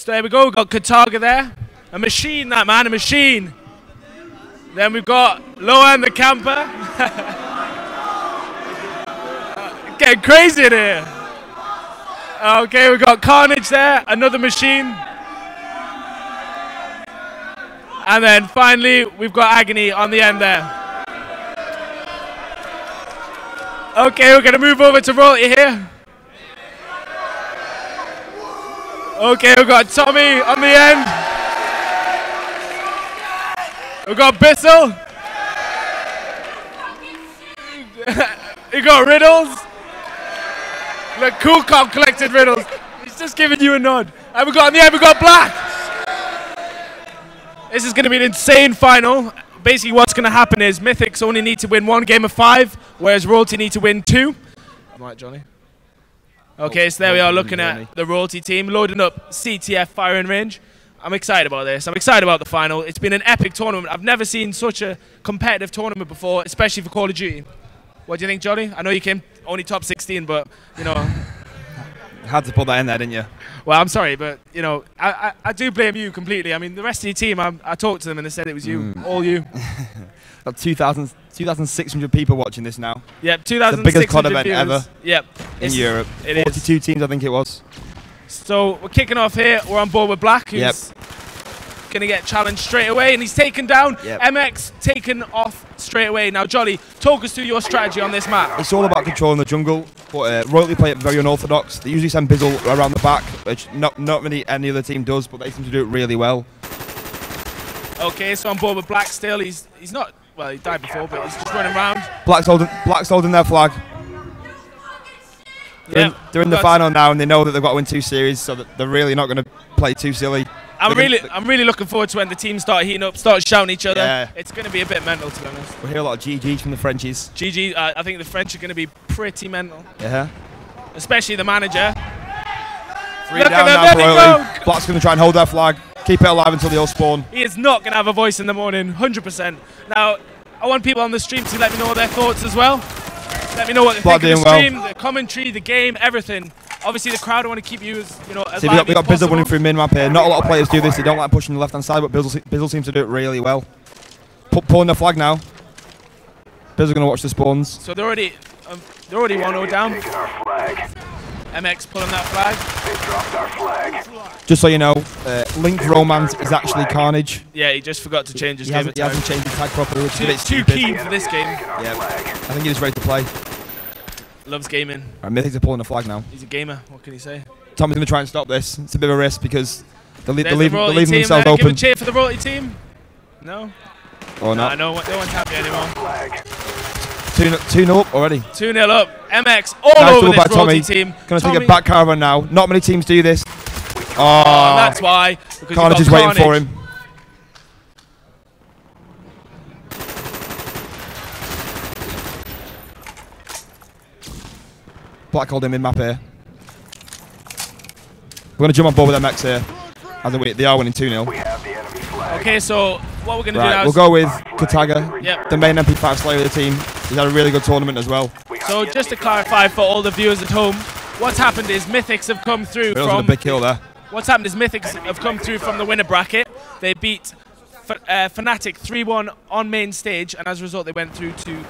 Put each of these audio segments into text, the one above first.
So there we go. We've got Kataga there. A machine, that man, a machine. Then we've got Lohan the camper. Getting crazy in here. Okay, we've got Carnage there, another machine. And then finally, we've got Agony on the end there. Okay, we're going to move over to Royalty here. Okay, we've got Tommy on the end. We've got Bissell. We got Riddles. Look, Cool Cop collected Riddles. He's just giving you a nod. And we got, in the end, we got Black. This is going to be an insane final. Basically, what's going to happen is mythiX only need to win 1 game of 5, whereas Royalty need to win 2. I'm right, Johnny. Okay, so there we are looking at the Royalty team, loading up CTF firing range. I'm excited about this. I'm excited about the final. It's been an epic tournament. I've never seen such a competitive tournament before, especially for Call of Duty. What do you think, Johnny? I know you came only top 16, but, you know. Had to put that in there, didn't you? Well, I'm sorry, but, you know, I do blame you completely. I mean, the rest of your team, I talked to them and they said it was you, all you. Got 2,600 people watching this now. Yep, 2,600 the biggest COD event viewers. ever Yep. in Europe. It 42 teams, I think it was. So we're kicking off here. We're on board with Black, who's going to get challenged straight away, and he's taken down. MX taken off straight away. Now, Jolly, talk us through your strategy on this map. It's all about controlling the jungle, but Royalty play it very unorthodox. They usually send Bizzle around the back, which not really any other team does, but they seem to do it really well. Okay, so on board with Black still. He's not, well, he died before, but he's just running around. Black's holding their flag. They're in the final now, and they know that they've got to win 2 series, so that they're really not going to play too silly. I'm really looking forward to when the teams start heating up, start shouting each other. Yeah. It's going to be a bit mental, to be honest. We'll hear a lot of GGs from the Frenchies. GG, I think the French are going to be pretty mental. Yeah. Especially the manager. 3 down now for Royalty. Black's going to try and hold their flag, keep it alive until they all spawn. He is not going to have a voice in the morning, 100%. Now, I want people on the stream to let me know their thoughts as well. Let me know what they think of the stream, the commentary, the game, everything. Obviously, the crowd want to keep you as, you know, as we got Bizzle running through min-map here. Not a lot of players do this. They don't like pushing the left-hand side, but Bizzle seems to do it really well. Pulling the flag now. Bizzle going to watch the spawns. So they're already 1-0 down. MX pulling that flag. Just so you know, Link Romance is actually Carnage. Yeah, he just forgot to change his He hasn't changed his tag properly, which is a bit too stupid. keen for this game. Yeah, I think he's ready to play. Loves gaming. Right, mythiX are pulling the flag now. He's a gamer. What can he say? Tommy's going to try and stop this. It's a bit of a risk because they're leaving themselves there. open. Give a cheer for the Royalty team. No? Or not? No one's happy anymore. 2-0 up already. 2-0 up. MX all over this Royalty team. Going to take a back caravan now. Not many teams do this. Oh, that's why. Carnage is waiting for him. Black holding mid-map here. We're going to jump on board with MX here. They are winning 2-0. Okay, so what we're going to do now we'll go with Kataga, the main MP5 slayer of the team. He's had a really good tournament as well. So just to clarify for all the viewers at home, what's happened is mythiX have come through from... a big kill there. What's happened is mythiX have come through from the winner bracket. They beat Fnatic 3-1 on main stage, and as a result they went through to...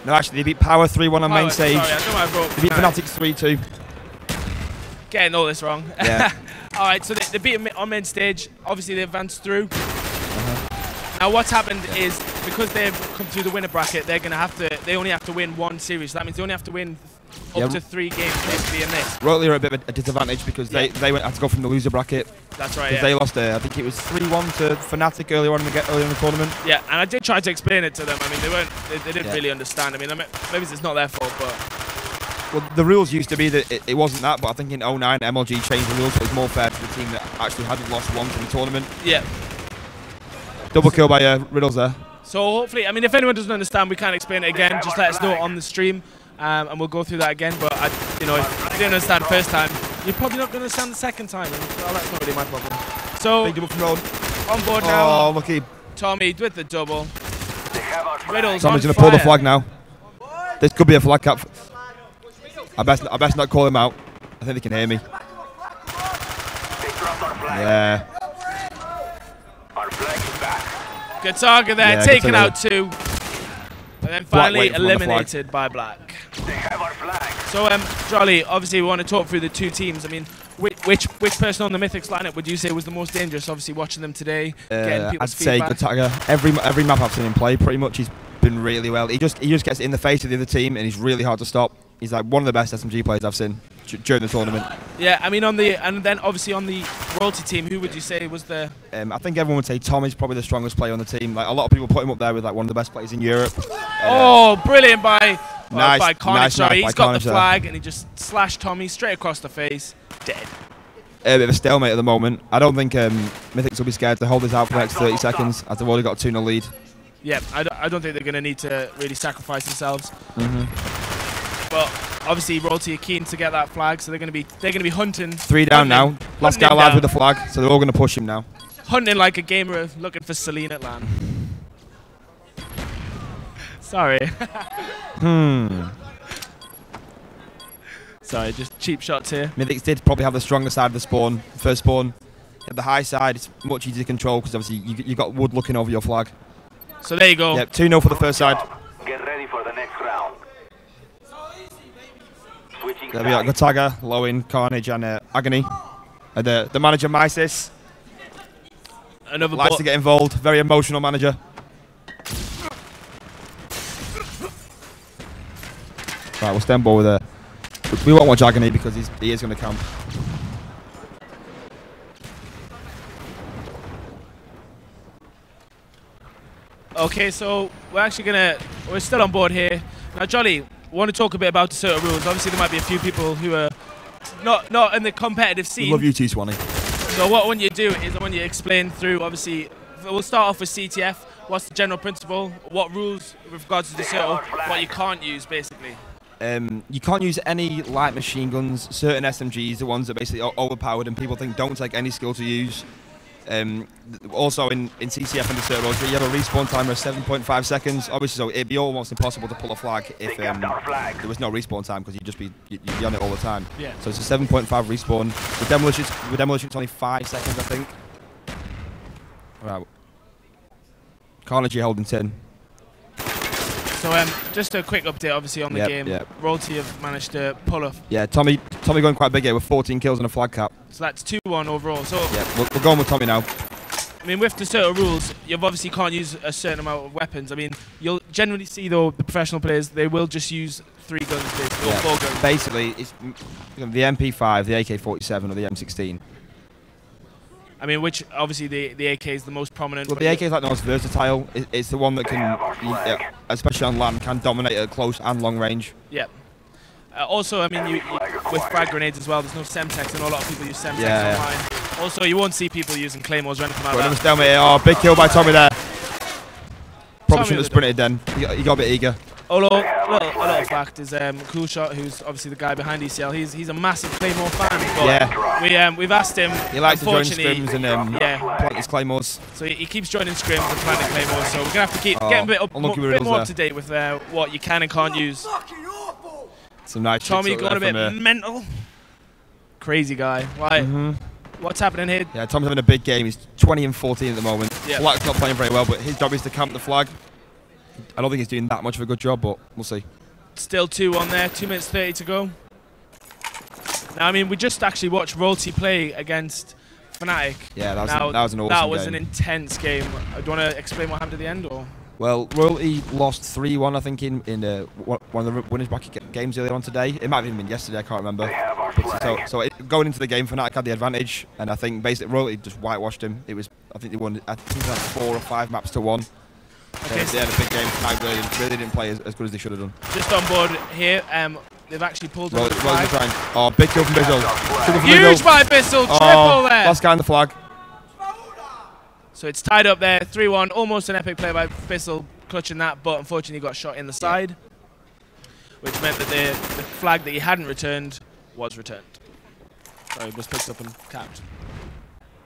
No, actually, they beat Power 3-1 on main stage. Sorry, I know I wrote. They beat Fnatic 3-2. Getting all this wrong. Yeah. All right, so they beat him on main stage. Obviously, they advanced through. Now, what's happened is because they've come through the winner bracket, they're gonna have to. They only have to win 1 series. So that means they only have to win up to 3 games basically in this. Royalty are a bit of a disadvantage because they had to go from the loser bracket. That's right. Because they lost. I think it was 3-1 to Fnatic earlier in the tournament. Yeah, and I did try to explain it to them. I mean, they didn't really understand. I mean, maybe it's not their fault, but. Well, the rules used to be that it wasn't that, but I think in 09 MLG changed the rules so it was more fair to the team that actually hadn't lost once in the tournament. Yeah. Double kill by Riddles there. So hopefully, I mean, if anyone doesn't understand, we can't explain it again. Just let us know on the stream, and we'll go through that again. But you know, if you didn't understand the first time, you're probably not going to understand the second time. And well, that's not really my problem. So big double from Road. On board now. Oh, lucky. Tommy with the double. Riddles. Tommy's going to pull the flag now. This could be a flag cap. I best not call him out. I think they can hear me. Yeah. Good target there, Yeah, taken out 2. And then finally waiting for him on the eliminated by Black. So, Jolly, obviously we want to talk through the 2 teams. I mean, which person on the mythiX lineup would you say was the most dangerous? Obviously, watching them today, getting people's I'd say feedback. Gutaga. Every map I've seen him play, pretty much he's been really well. He just gets in the face of the other team, and he's really hard to stop. He's like one of the best SMG players I've seen during the tournament. Yeah, I mean, and then obviously on the royalty team, who would you say was the? I think everyone would say Tom is probably the strongest player on the team. Like a lot of people put him up there with like one of the best players in Europe. Oh, brilliant by Carnage. Nice Sorry, he's got Carnage the flag and he just slashed Tommy straight across the face. Dead. A bit of a stalemate at the moment. I don't think mythiX will be scared to hold this out for the next 30 seconds as they've already got a 2-0 lead. Yeah, I don't think they're going to need to really sacrifice themselves. But obviously, royalty are keen to get that flag, so they're going to be hunting. 3 down now. Last guy alive with the flag, so they're all going to push him now. Hunting like a gamer looking for Celine at LAN. Sorry. Sorry, just cheap shots here. mythiX did probably have the stronger side of the spawn. First spawn. At the high side, it's much easier to control because obviously you got wood looking over your flag. So there you go. Yep, 2-0 for the first side. Get ready for the next round. There we got Gutaga, Lowin, Carnage, and Agony. And the manager, mythiX, Another likes to get involved. Very emotional manager. Right, we'll stand ball with her. We won't watch Agony because he is going to camp. Okay, so we're still on board here. Now, Jolly, I want to talk a bit about the certain rules. Obviously, there might be a few people who are not in the competitive scene. We love you too, Swanee. So what I want you to do is I want you to explain through, obviously, we'll start off with CTF. What's the general principle? What rules with regards to the circle? What you can't use, basically. You can't use any light machine guns. Certain SMGs, the ones that basically are overpowered and people think don't take any skill to use. Also in CCF and the server, you have a respawn timer of 7.5 seconds. Obviously, so it'd be almost impossible to pull a flag if there was no respawn time because you'd be on it all the time. Yeah. So it's a 7.5 respawn. With demolition, it's only 5 seconds, I think. Right. Carnage holding 10. So just a quick update, obviously, on the game. Yep. Royalty have managed to pull off. Yeah, Tommy going quite big here with 14 kills and a flag cap. So that's 2-1 overall. So yeah, we're going with Tommy now. I mean, with the certain rules, you obviously can't use a certain amount of weapons. I mean, you'll generally see, though, the professional players, they will just use 3 guns, basically, or 4 guns. Basically, it's the MP5, the AK-47, or the M16. I mean, which, obviously, the AK is the most prominent. Well, the AK is like the most versatile. It's the one that can, especially on land, can dominate at close and long range. Yeah. Also, I mean, with frag grenades as well, there's no Semtex, and a lot of people use Semtex online. Also, you won't see people using Claymores or anything like that. Oh, big kill by Tommy there. Probably shouldn't have sprinted then. He got a bit eager. Although, a little fact is Cool Shot, who's obviously the guy behind ECL, he's a massive Claymore fan. But we've asked him. He likes to join scrims and plant his Claymores. So he keeps joining scrims and planting Claymores. So we're going to have to keep getting a bit more up to date with what you can and can't use. Some nice Tommy going a bit mental. Crazy guy. Why? What's happening here? Yeah, Tommy's having a big game. He's 20 and 14 at the moment. Yeah. Black's not playing very well, but his job is to camp the flag. I don't think he's doing that much of a good job, but we'll see. Still 2-1 there. 2 minutes 30 to go. Now, I mean, we just actually watched Royalty play against Fnatic. Yeah, that was an awesome game. That was an intense game. Do you want to explain what happened at the end, or? Well, Royalty lost 3-1, I think, in one of the winners bracket games earlier on today. It might have even been yesterday, I can't remember. So going into the game, Fnatic had the advantage, and I think basically Royalty just whitewashed him. I think they won. I think like 4 or 5 maps to 1. Okay, they had a big game. Fnatic really didn't play as good as they should have done. Just on board here, they've actually pulled on the flag. Oh, big kill from Bizzle. Huge by Bizzle, triple there. Last guy on the flag. So it's tied up there, 3-1. Almost an epic play by Bizzle, clutching that, but unfortunately got shot in the side, which meant that the flag that he hadn't returned was returned. So it was picked up and capped.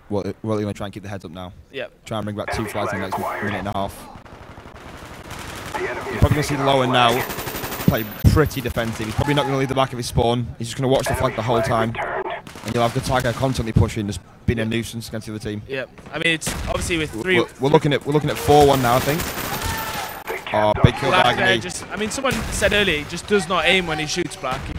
Well, they're going to try and keep the heads up now. Yep. Try and bring back 2 flags in the next minute and a half. You're probably going to see Lowen now play pretty defensive. He's probably not going to leave the back of his spawn. He's just going to watch the flag the whole time. And you'll have Gataga constantly pushing, just being a nuisance against the other team. Yep. I mean, it's obviously with 3. We're looking at 4-1 now, I think. Oh, big kill by Agony. I mean, someone said earlier, he just does not aim when he shoots Black. He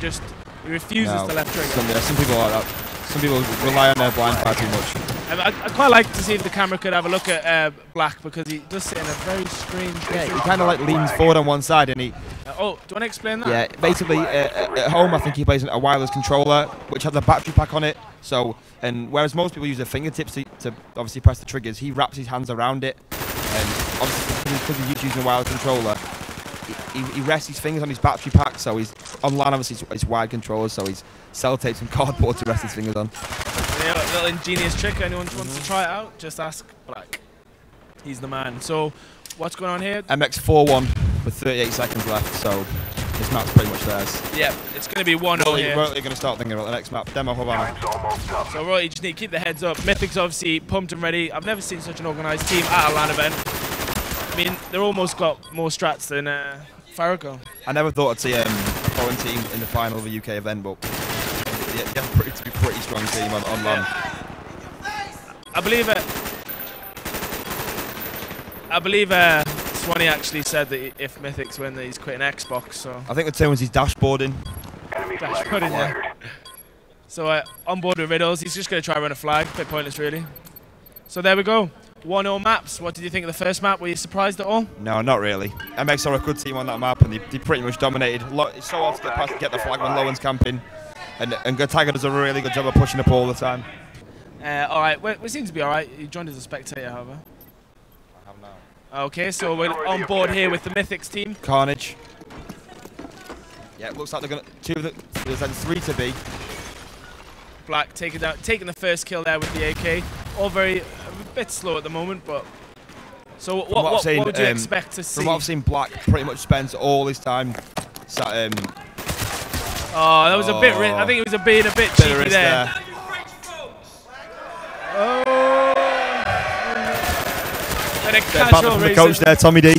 refuses to left trigger. Some people are like that. Some people rely on their blind fire too much. I'd quite like to see if the camera could have a look at Black, because he does sit in a very strange position. He kind of like leans forward on one side, and he. Oh, do you want to explain that? Yeah, basically at home I think he plays a wireless controller which has a battery pack on it. So, and whereas most people use their fingertips to obviously press the triggers, he wraps his hands around it, and obviously because he's using a wireless controller, he rests his fingers on his battery pack. So he's online, obviously it's wired controllers, so he's sellotaped some cardboard to rest his fingers on. Yeah, a little ingenious trick. Anyone wants to try it out, just ask Black. He's the man. So, what's going on here? MX 4-1 with 38 seconds left, so this map's pretty much theirs. Yeah, it's going to be 1-0 here. We're going to start thinking about the next map. Demo Havana. So, right, you just need to keep the heads up. mythiX obviously pumped and ready. I've never seen such an organised team at a LAN event. I mean, they're almost got more strats than Farrago. I never thought I'd see a foreign team in the final of a UK event, but yeah, you have to be a pretty strong team on LAN. I believe Swanee actually said that if mythiX win, that he's quitting Xbox. So I think the term was he's dashboarding. Dashboarding, yeah. So on board with Riddles, he's just going to try to run a flag. Bit pointless, really. So there we go. 1-0 maps. What did you think of the first map? Were you surprised at all? No, not really. MX are a good team on that map, and they pretty much dominated. It's so hard to get past to get the flag when no one's camping, and Gataga does a really good job of pushing up all the time. All right, we seem to be all right. You joined as a spectator, however. I have now. Okay, so we're on board here with the mythiX team. Carnage. Yeah, it looks like they're gonna there's then 3 to be. Black taking the first kill there with the AK. All a bit slow at the moment, but. So what would you expect to see? From what I've seen, Black pretty much spends all his time sat. Oh, that was a bit. I think it was being a bit cheeky there. Oh. And a casual from the coach there, Tommy D.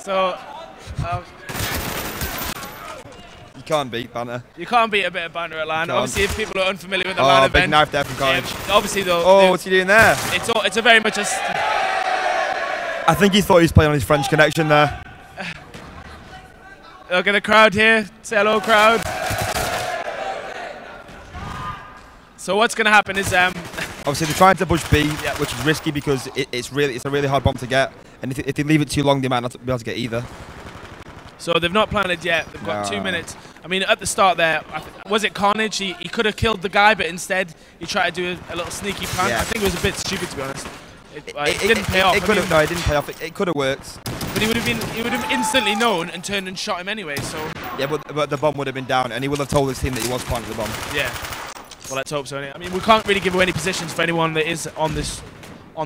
So. You can't beat banter. You can't beat a bit of banter at LAN. Obviously, if people are unfamiliar with the LAN event. Big knife there from Carnage. Obviously, though. Oh, what's he doing there? It's a very much a. I think he thought he was playing on his French connection there. Look at the crowd here. Say hello, crowd. So what's going to happen is obviously they're trying to push B, which is risky because it's a really hard bomb to get, and if they leave it too long, they might not be able to get either. So they've not planted yet. They've got 2 minutes. I mean, at the start there, was it Carnage? He could have killed the guy, but instead he tried to do a little sneaky plan. Yeah. I think it was a bit stupid, to be honest. It didn't pay off. It didn't pay off. It could have worked. But he would have instantly known and turned and shot him anyway. So yeah, but the bomb would have been down, and he would have told his team that he was planting the bomb. Yeah. Well, let's hope so. I mean, we can't really give away any positions for anyone that is on the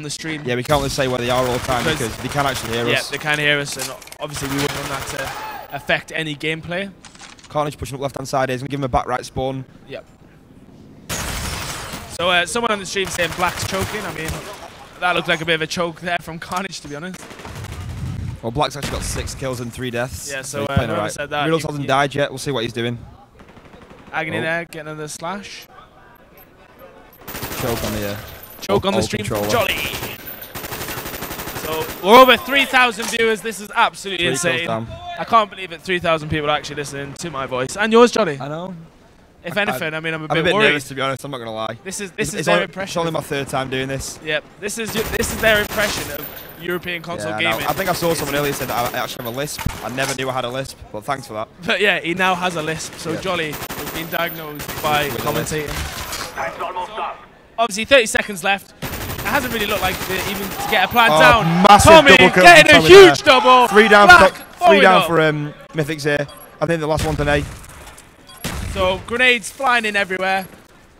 stream. Yeah, we can't really say where they are all the time because they can actually hear us. Yeah, they can hear us, and obviously we wouldn't want that to affect any gameplay. Carnage pushing up left-hand side. He's going to give him a back right spawn. Yep. So someone on the stream saying Black's choking. I mean, that looked like a bit of a choke there from Carnage, to be honest. Well, Black's actually got 6 kills and 3 deaths. Yeah, so playing whoever said that. Riddles hasn't died yet. We'll see what he's doing. Agony there, getting another slash. Choke on the choke on the stream. Controller. Jolly. So we're over 3,000 viewers. This is absolutely insane. I can't believe it. 3,000 people are actually listening to my voice and yours, Jolly. I know. If anything, I mean, I'm a bit worried. nervous, to be honest. I'm not gonna lie. This is their impression. It's only my 3rd time doing this. Yep. This is their impression of European console gaming. I think I saw someone earlier said that I actually have a lisp. I never knew I had a lisp, but thanks for that. But yeah, he now has a lisp. So Jolly has been diagnosed by commentating. Obviously, 30 seconds left. It hasn't really looked like even to get a plan down. Massive Tommy double kill getting a huge double. 3 down, Black, three down for mythiX here. I think the last one today. So grenades flying in everywhere.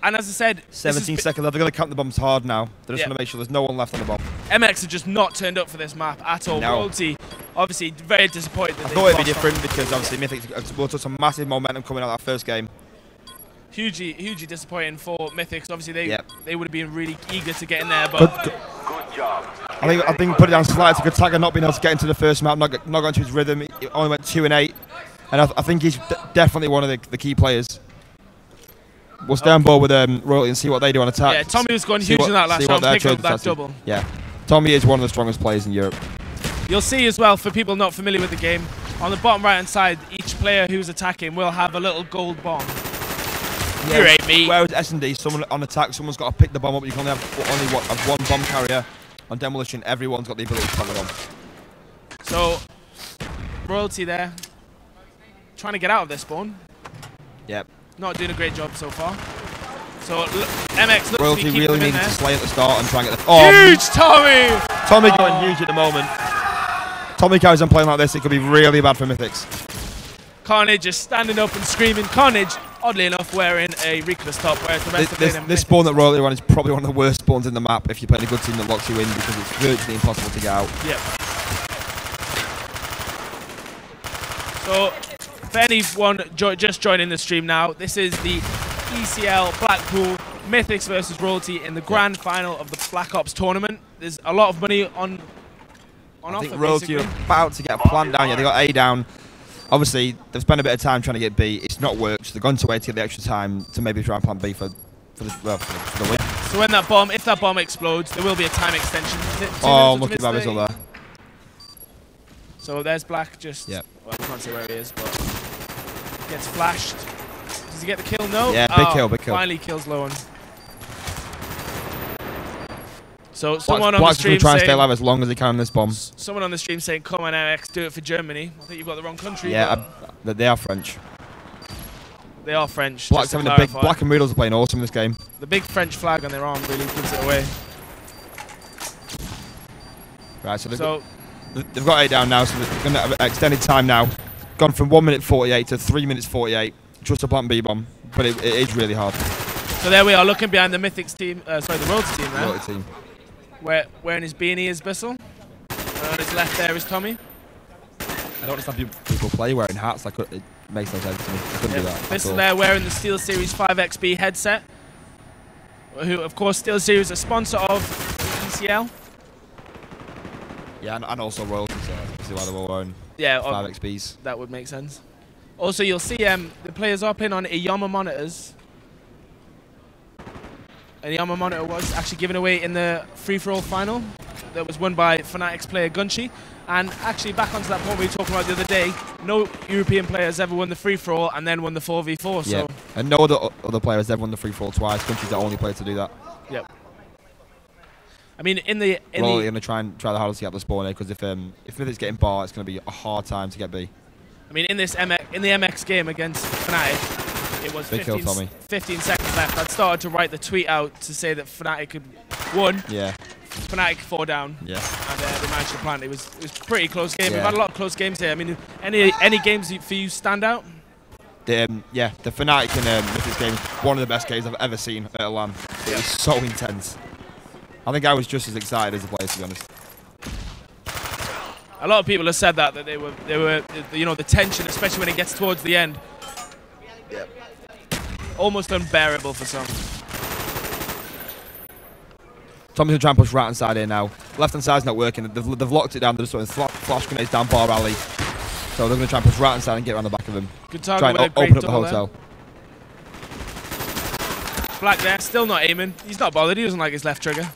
And as I said, 17 seconds left. They're going to count the bombs hard now. They're just going to make sure there's no one left on the bomb. MX have just not turned up for this map at all. No. Royalty, obviously, very disappointed. I thought it'd be different because obviously mythiX will took some massive momentum coming out of that first game. Hugely disappointing for mythiX. Obviously, they would have been really eager to get in there, but good job. I think put it down slightly to Gataga not being able to get into the first map, not going to his rhythm. He only went 2 and 8. and I think he's definitely one of the key players. We'll stay on board with Royalty and see what they do on attack. Yeah, Tommy was going huge in that last round, pick up that double. Yeah, Tommy is one of the strongest players in Europe. You'll see as well, for people not familiar with the game, on the bottom right hand side, each player who's attacking will have a little gold bomb. Yeah, you hate me. Whereas S&D, someone on attack, someone's got to pick the bomb up. You can only have one bomb carrier. On demolition, everyone's got the ability to plant the bomb. So, Royalty there, trying to get out of this spawn. Yep. Not doing a great job so far. So MX looks Royalty to be really needs there. to slay at the start and try and get the Huge Tommy! Tommy going huge at the moment. Tommy carries on playing like this, it could be really bad for mythiX. Carnage is standing up and screaming. Carnage, oddly enough, wearing a Reakless top, whereas the rest of this spawn that Royalty run is probably one of the worst spawns in the map if you're playing a good team that locks you in, because it's virtually impossible to get out. Yep. So, for anyone just joining the stream now, this is the ECL Blackpool mythiX versus Royalty in the grand final of the Black Ops tournament. There's a lot of money on offer. I think Royalty are about to get a plant down. Yeah, they got A down. Obviously, they've spent a bit of time trying to get B. It's not worked. So they've gone to A to get the extra time to maybe try and plant B for the win. So when if that bomb explodes, there will be a time extension. Oh, look at Babbizzle there. So there's Black just. Yep. Well, I can't say where he is, but gets flashed. Does he get the kill? No. Yeah, big kill, big kill. Finally kills Lowen. So someone on the Black's stream going to try and saying, stay alive as long as he can on this bomb. Someone on the stream saying, "Come on, MX, do it for Germany." I think you've got the wrong country. Yeah, they are French. They are French. Black's having a big. Black and Riddles are playing awesome in this game. The big French flag on their arm really gives it away. Right, so they've got A down now, so they're going to have extended time now. Gone from 1 minute 48 to 3 minutes 48. Just a plant B bomb, but it is really hard. So there we are, looking behind the mythiX team. Sorry, the Royalty team there. Royalty team. Wearing his beanie is Bissell. And on his left there is Tommy. I don't understand people play wearing hats. It makes no sense to me. I couldn't do that. Bissell there wearing the SteelSeries 5XB headset. Who, of course, SteelSeries is a sponsor of ECL. Yeah, and also Royalty, so see why they're all wearing 5XBs. That would make sense. Also, you'll see the players are playing on Iyama monitors. And Iyama monitor was actually given away in the free-for-all final that was won by Fnatic's player Gunchi. And actually, back onto that point we were talking about the other day, no European player has ever won the free-for-all and then won the 4v4. Yeah, so and no other player has ever won the free-for-all twice. Gunchi's the only player to do that. Yep. I mean, Royalty going to try the hardest to get the spawn because if mythiX getting bar, it's going to be a hard time to get B. I mean, in the MX game against Fnatic, it was 15 seconds left. I'd started to write the tweet out to say that Fnatic had won. Yeah. Fnatic 4 down. Yeah. And they managed to plant. It was a pretty close game. Yeah. We've had a lot of close games here. I mean, any games for you stand out? The Fnatic and mythiX game, one of the best games I've ever seen at a LAN. It was so intense. I think I was just as excited as the players, to be honest. A lot of people have said that they were the tension, especially when it gets towards the end, almost unbearable for some. Tommy's going to try and push right hand side here now. Left hand side's not working. They've locked it down. They're just throwing flash grenades down bar alley. So they're going to try and push right hand side and get around the back of him. Good target. Try and open up the hotel. There. Black there, still not aiming. He's not bothered. He doesn't like his left trigger.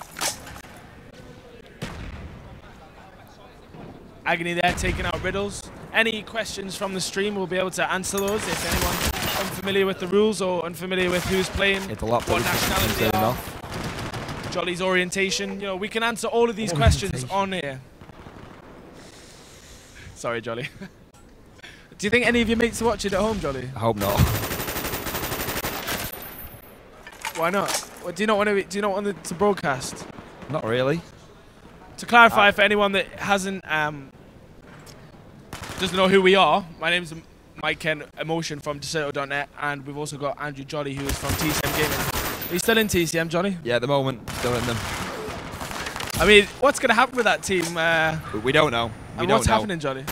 Agony there, taking out riddles. Any questions from the stream, we'll be able to answer those. If anyone's unfamiliar with the rules or unfamiliar with who's playing, what nationality they are, Jolly's orientation, we can answer all of these questions on here. Sorry, Jolly. Do you think any of your mates watch it at home, Jolly? I hope not. Why not? Do you not want to broadcast? Not really. To clarify for anyone that hasn't doesn't know who we are, my name's Mike Ken Emotion from Deserto.net, and we've also got Andrew Jolly, who is from TCM Gaming. Are you still in TCM, Jolly? Yeah, at the moment, still in them. I mean, what's going to happen with that team? We don't know. What's happening, Jolly?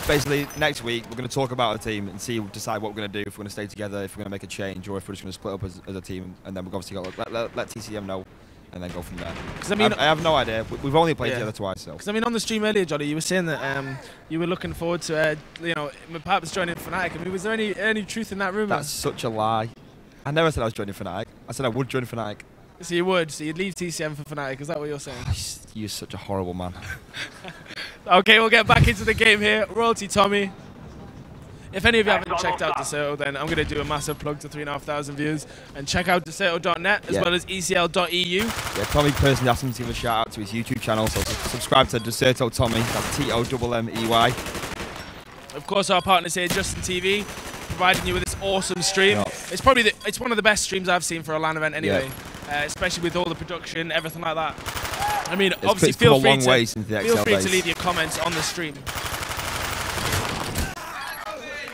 Basically, next week, we're going to talk about the team and decide what we're going to do, if we're going to stay together, if we're going to make a change, or if we're just going to split up as a team, and then we've obviously got to let TCM know and then go from there. Because I mean, I have no idea. We've only played together twice, so. Because I mean, on the stream earlier, Johnny, you were saying that you were looking forward to, perhaps joining Fnatic. I mean, was there any truth in that rumor? That's such a lie. I never said I was joining Fnatic. I said I would join Fnatic. So you would. So you'd leave TCM for Fnatic. Is that what you're saying? You're such a horrible man. Okay, we'll get back into the game here. Royalty Tommy. If any of you haven't checked out Deserto, then I'm going to do a massive plug to 3,500 views. And check out Deserto.net as well as ECL.eu. Yeah, Tommy personally asked him to give a shout out to his YouTube channel, so subscribe to Deserto Tommy. That's TOMMEY. Of course, our partners here, Justin TV, providing you with this awesome stream. Yeah. It's one of the best streams I've seen for a LAN event anyway, especially with all the production, everything like that. I mean, obviously, feel free to leave your comments on the stream.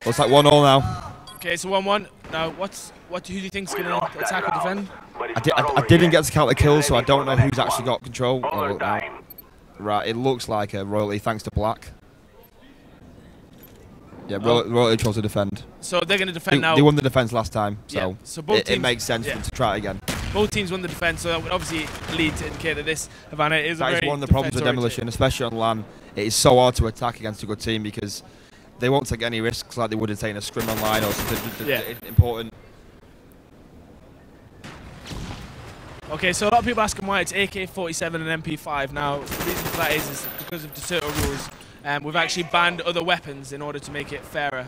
Looks like 1-1 now. Okay, so 1-1. Now, who do you think's going to attack or defend? I didn't get to count the kills, so I don't know who's actually got control. Right, it looks like a Royalty, thanks to Black. Yeah, Royalty chose to defend. So they're going to defend now. They won the defense last time, so, both it makes sense for them to try it again. Both teams won the defense, so that would obviously lead to indicate that this Havana is a very one of the problems with Demolition, especially on LAN. It is so hard to attack against a good team because they won't take any risks like they would in saying a scrim online or something important. Okay, so a lot of people asking why it's AK-47 and MP5. Now, the reason for that is because of Deserto rules. We've actually banned other weapons in order to make it fairer.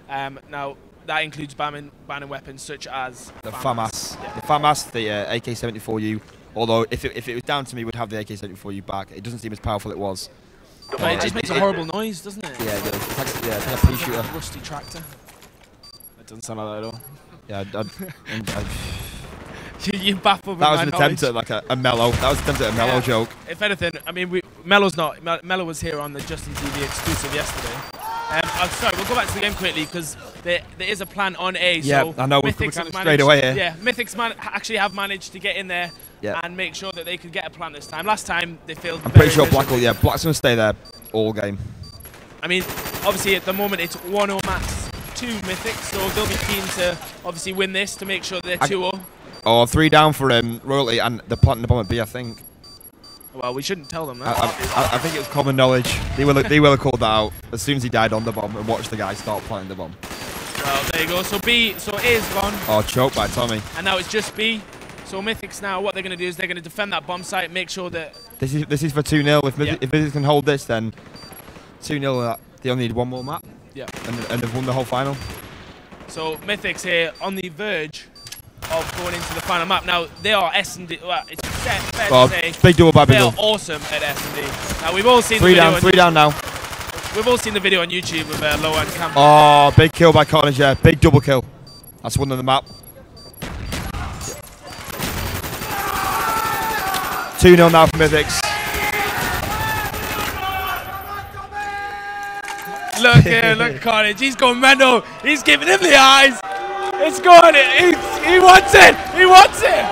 Now, that includes banning weapons such as the FAMAS. Yeah. The FAMAS, the AK-74U. Although, if it was down to me, we'd have the AK-74U back. It doesn't seem as powerful as it was. But it just makes a horrible noise, doesn't it? Yeah, it does. It's like a pea shooter. Rusty tractor. That doesn't sound like that at all. Yeah, you baffled with that was an attempt at like a mellow. That was an attempt at a mellow joke. If anything, I mean, Mellow was here on the Justin TV exclusive yesterday. I'm sorry, we'll go back to the game quickly because there is a plan on A. Yeah, so I know we're coming straight away here. Yeah, mythiX actually have managed to get in there and make sure that they could get a plan this time. Last time they failed. I'm pretty sure Blackpool. Yeah, Black's gonna stay there all game. I mean, obviously at the moment it's 1-0 max to mythiX, so they'll be keen to obviously win this to make sure that they're 2-0. Oh, 3 down for Royalty, and they're planting the bomb at B, I think. Well, we shouldn't tell them that. I think it was common knowledge. They will have called that out as soon as he died on the bomb and watched the guy start planting the bomb. Well, there you go. So A is gone. Oh, choked by Tommy. And now it's just B. So mythiX now, what they're going to do is they're going to defend that bomb site, make sure that... This is for 2-0. If mythiX can hold this, then 2-0, they only need one more map. Yeah. And they've won the whole final. So mythiX here on the verge of going into the final map. Now, they are S&D. Well, it's fair to say big double by they are awesome at S&D. Now, we've all seen the video. 3 down now. We've all seen the video on YouTube of low-end camp. Oh, big kill by Cottage, yeah. Big double kill. That's one on the map. 2-0 now for mythiX. Look here, look Carnage. He's going mental. He's giving him the eyes. It's going. He wants it. He wants it.